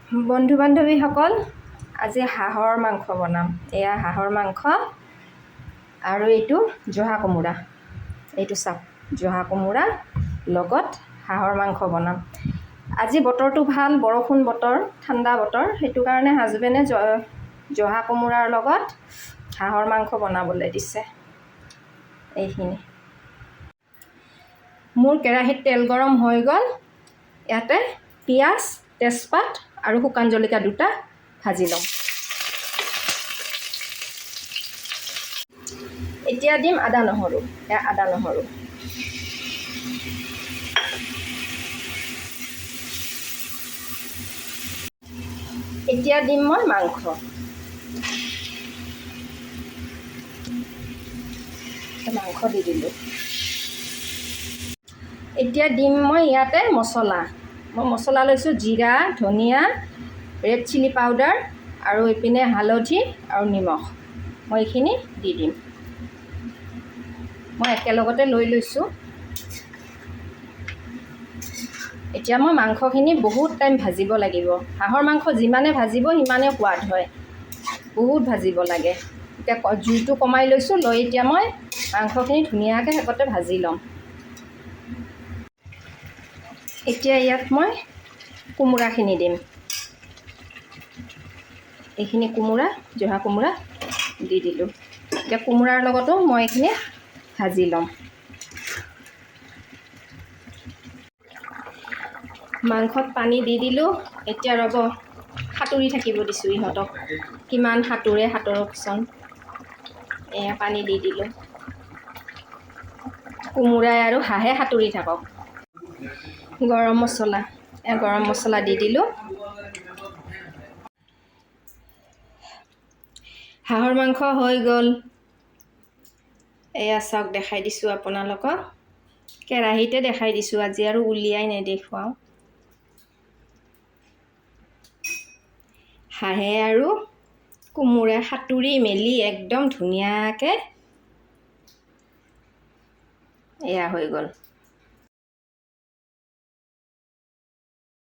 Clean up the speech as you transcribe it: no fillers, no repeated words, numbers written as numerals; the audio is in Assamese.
বন্ধু বান্ধৱীসকল, আজি হাঁহৰ মাংস বনাম। এয়া হাঁহৰ মাংস আৰু এইটো জহা কোমোৰা। এইটো চাওক, জহা কোমোৰা লগত হাঁহৰ মাংস বনাম। আজি বতৰটো ভাল, বৰষুণ বতৰ, ঠাণ্ডা বতৰ, সেইটো কাৰণে হাজবেণ্ডে জহা কোমোৰাৰ লগত হাঁহৰ মাংস বনাবলৈ দিছে। এইখিনি মোৰ কেৰাহীত তেল গৰম হৈ গ'ল। ইয়াতে পিঁয়াজ, তেজপাত আৰু শুকান জলকীয়া দুটা ভাজি ল'ম। এতিয়া দিম আদা নহৰু। আদা নহৰু এতিয়া দিম মই মাংস। মাংস দি দিলোঁ। এতিয়া দিম মই ইয়াতে মছলা। মই মছলা লৈছোঁ জিৰা, ধনিয়া, ৰেড চিলি পাউডাৰ আৰু এইপিনে হালধি আৰু নিমখ। মই এইখিনি দি দিম। মই একেলগতে লৈ লৈছোঁ। এতিয়া মই মাংসখিনি বহুত টাইম ভাজিব লাগিব। হাঁহৰ মাংস যিমানে ভাজিব সিমানে সোৱাদ হয়, বহুত ভাজিব লাগে। এতিয়া জুইটো কমাই লৈছোঁ, লৈ এতিয়া মই মাংসখিনি ধুনীয়াকৈ শেষতে ভাজি ল'ম। এতিয়া ইয়াত মই কোমোৰাখিনি দিম। এইখিনি কোমোৰা, জহা কোমোৰা দি দিলোঁ। এতিয়া কোমোৰাৰ লগতো মই এইখিনি ভাজি ল'ম। মাংসত পানী দি দিলোঁ। এতিয়া ৰ'ব, সাঁতুৰি থাকিব দিছোঁ ইহঁতক। কিমান সাঁতোৰে সাঁতোৰকচোন। এয়া পানী দি দিলোঁ। কোমোৰাই আৰু হাঁহে সাঁতুৰি থাকক। গৰম মছলা দি দিলোঁ। হাঁহৰ মাংস হৈ গ'ল। এয়া চাওক, দেখাই দিছোঁ আপোনালোকক। কেৰাহীতে দেখাই দিছোঁ, আজি আৰু উলিয়াই নেদেখুৱাওঁ। হাঁহে আৰু কোমোৰাই সাঁতুৰি মেলি একদম ধুনীয়াকৈ এয়া হৈ গ'ল।